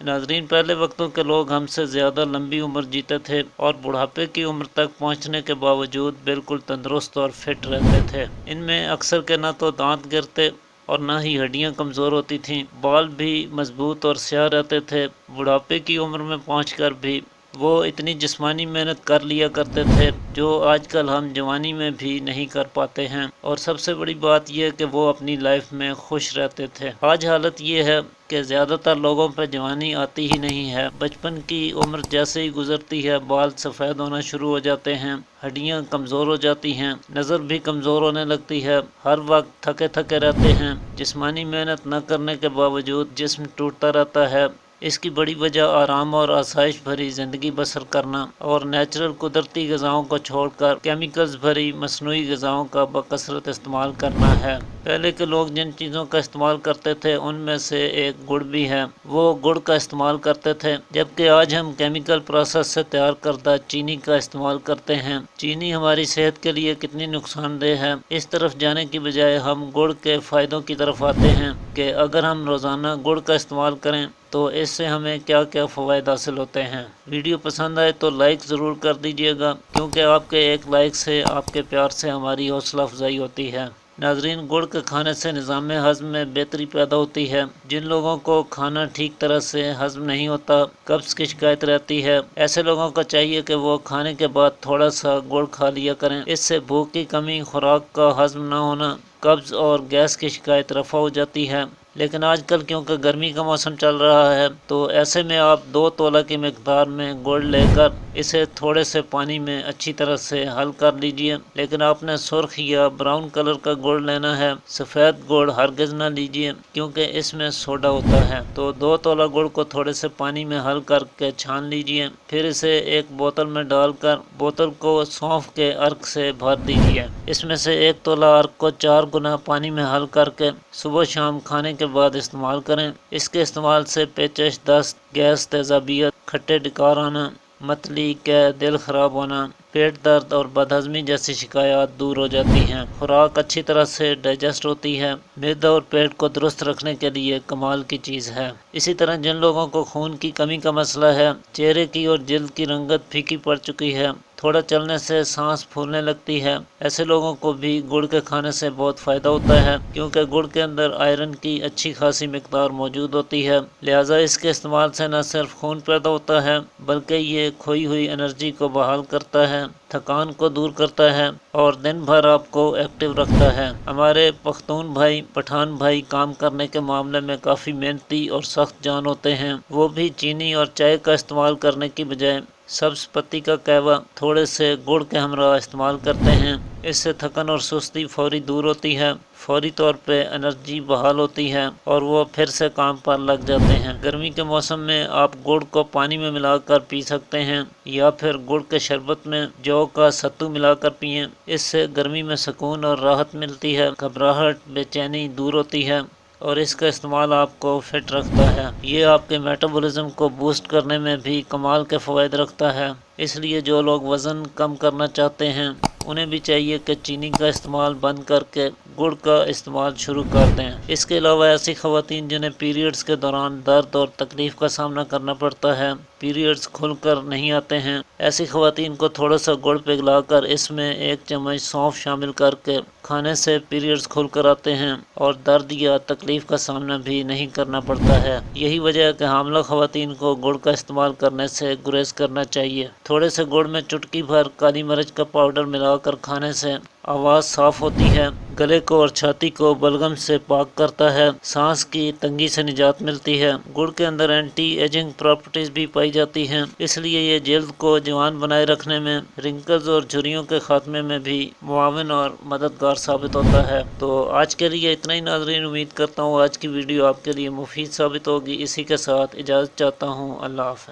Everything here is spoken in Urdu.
ناظرین، پہلے وقتوں کے لوگ ہم سے زیادہ لمبی عمر جیتے تھے اور بڑھاپے کی عمر تک پہنچنے کے باوجود بالکل تندرست اور فٹ رہتے تھے۔ ان میں اکثر کے نہ تو دانت گرتے اور نہ ہی ہڈیاں کمزور ہوتی تھیں، بال بھی مضبوط اور سیاہ رہتے تھے۔ بڑھاپے کی عمر میں پہنچ کر بھی وہ اتنی جسمانی محنت کر لیا کرتے تھے جو آج کل ہم جوانی میں بھی نہیں کر پاتے ہیں، اور سب سے بڑی بات یہ کہ وہ اپنی لائف میں خوش رہتے تھے۔ آج حالت یہ ہے کہ زیادہ تر لوگوں پہ جوانی آتی ہی نہیں ہے۔ بچپن کی عمر جیسے ہی گزرتی ہے، بال سفید ہونا شروع ہو جاتے ہیں، ہڈیاں کمزور ہو جاتی ہیں، نظر بھی کمزور ہونے لگتی ہے، ہر وقت تھکے تھکے رہتے ہیں۔ جسمانی محنت نہ کرنے کے باوجود جسم ٹوٹتا رہتا ہے۔ اس کی بڑی وجہ آرام اور آسائش بھری زندگی بسر کرنا اور نیچرل قدرتی غذاؤں کو چھوڑ کر کیمیکلز بھری مصنوعی غذاؤں کا بکثرت استعمال کرنا ہے۔ پہلے کے لوگ جن چیزوں کا استعمال کرتے تھے ان میں سے ایک گڑ بھی ہے۔ وہ گڑ کا استعمال کرتے تھے، جبکہ آج ہم کیمیکل پروسیس سے تیار کردہ چینی کا استعمال کرتے ہیں۔ چینی ہماری صحت کے لیے کتنی نقصان دہ ہے، اس طرف جانے کی بجائے ہم گڑ کے فائدوں کی طرف آتے ہیں کہ اگر ہم روزانہ گڑ کا استعمال کریں تو اس سے ہمیں کیا کیا فوائد حاصل ہوتے ہیں۔ ویڈیو پسند آئے تو لائک ضرور کر دیجیے گا، کیونکہ آپ کے ایک لائک سے، آپ کے پیار سے ہماری حوصلہ افزائی ہوتی ہے۔ ناظرین، گڑ کے کھانے سے نظام ہضم میں بہتری پیدا ہوتی ہے۔ جن لوگوں کو کھانا ٹھیک طرح سے ہضم نہیں ہوتا، قبض کی شکایت رہتی ہے، ایسے لوگوں کو چاہیے کہ وہ کھانے کے بعد تھوڑا سا گڑ کھا لیا کریں۔ اس سے بھوک کی کمی، خوراک کا ہضم نہ ہونا، قبض اور گیس کی شکایت رفع ہو جاتی ہے۔ لیکن آج کل کیونکہ گرمی کا موسم چل رہا ہے تو ایسے میں آپ 2 تولہ کی مقدار میں گڑ لے کر اسے تھوڑے سے پانی میں اچھی طرح سے حل کر لیجئے۔ لیکن آپ نے سرخ یا براؤن کلر کا گڑ لینا ہے، سفید گڑ ہرگز نہ لیجئے کیونکہ اس میں سوڈا ہوتا ہے۔ تو 2 تولہ گڑ کو تھوڑے سے پانی میں حل کر کے چھان لیجئے، پھر اسے ایک بوتل میں ڈال کر بوتل کو سونف کے عرق سے بھر دیجئے۔ اس میں سے 1 تولہ عرق کو 4 گنا پانی میں حل کر کے صبح شام کھانے کے بعد استعمال کریں۔ اس کے استعمال سے پیچش، دست، گیس، تیزابیت، کھٹے ڈکار آنا، متلی، قے، دل خراب ہونا، پیٹ درد اور بد ہضمی جیسی شکایات دور ہو جاتی ہیں۔ خوراک اچھی طرح سے ڈائجسٹ ہوتی ہے، معدہ اور پیٹ کو درست رکھنے کے لیے کمال کی چیز ہے۔ اسی طرح جن لوگوں کو خون کی کمی کا مسئلہ ہے، چہرے کی اور جلد کی رنگت پھیکی پڑ چکی ہے، تھوڑا چلنے سے سانس پھولنے لگتی ہے، ایسے لوگوں کو بھی گڑ کے کھانے سے بہت فائدہ ہوتا ہے، کیونکہ گڑ کے اندر آئرن کی اچھی خاصی مقدار موجود ہوتی ہے۔ لہٰذا اس کے استعمال سے نہ صرف خون پیدا ہوتا ہے بلکہ یہ کھوئی ہوئی انرجی کو بحال کرتا ہے، تھکان کو دور کرتا ہے اور دن بھر آپ کو ایکٹیو رکھتا ہے۔ ہمارے پختون بھائی، پٹھان بھائی کام کرنے کے معاملے میں کافی محنتی اور سخت جان ہوتے ہیں۔ وہ بھی چینی اور چائے کا استعمال کرنے کی بجائے سبز پتی کا قہوہ تھوڑے سے گڑ کے ہمراہ استعمال کرتے ہیں۔ اس سے تھکن اور سستی فوری دور ہوتی ہے، فوری طور پہ انرجی بحال ہوتی ہے اور وہ پھر سے کام پر لگ جاتے ہیں۔ گرمی کے موسم میں آپ گڑ کو پانی میں ملا کر پی سکتے ہیں یا پھر گڑ کے شربت میں جو کا ستو ملا کر پئیں۔ اس سے گرمی میں سکون اور راحت ملتی ہے، گھبراہٹ، بے چینی دور ہوتی ہے اور اس کا استعمال آپ کو فٹ رکھتا ہے۔ یہ آپ کے میٹابولزم کو بوسٹ کرنے میں بھی کمال کے فوائد رکھتا ہے۔ اس لیے جو لوگ وزن کم کرنا چاہتے ہیں انہیں بھی چاہیے کہ چینی کا استعمال بند کر کے گڑ کا استعمال شروع کر دیں۔ اس کے علاوہ ایسی خواتین جنہیں پیریڈز کے دوران درد اور تکلیف کا سامنا کرنا پڑتا ہے، پیریڈز کھل کر نہیں آتے ہیں، ایسی خواتین کو تھوڑا سا گڑ پگھلا کر اس میں 1 چمچ سونف شامل کر کے کھانے سے پیریڈز کھل کر آتے ہیں اور درد یا تکلیف کا سامنا بھی نہیں کرنا پڑتا ہے۔ یہی وجہ ہے کہ حاملہ خواتین کو گڑ کا استعمال کرنے سے گریز کرنا چاہیے۔ تھوڑے سے گڑ میں چٹکی بھر کالی مرچ کا پاؤڈر ملا کر کھانے سے آواز صاف ہوتی ہے، گلے کو اور چھاتی کو بلغم سے پاک کرتا ہے، سانس کی تنگی سے نجات ملتی ہے۔ گڑ کے اندر اینٹی ایجنگ پراپرٹیز بھی پائی جاتی ہیں، اس لیے یہ جلد کو جوان بنائے رکھنے میں، رنکلز اور جھریوں کے خاتمے میں بھی معاون اور مددگار ثابت ہوتا ہے۔ تو آج کے لیے اتنا ہی ناظرین، امید کرتا ہوں آج کی ویڈیو آپ کے لیے مفید ثابت ہوگی۔ اسی کے ساتھ اجازت چاہتا ہوں، اللہ حافظ۔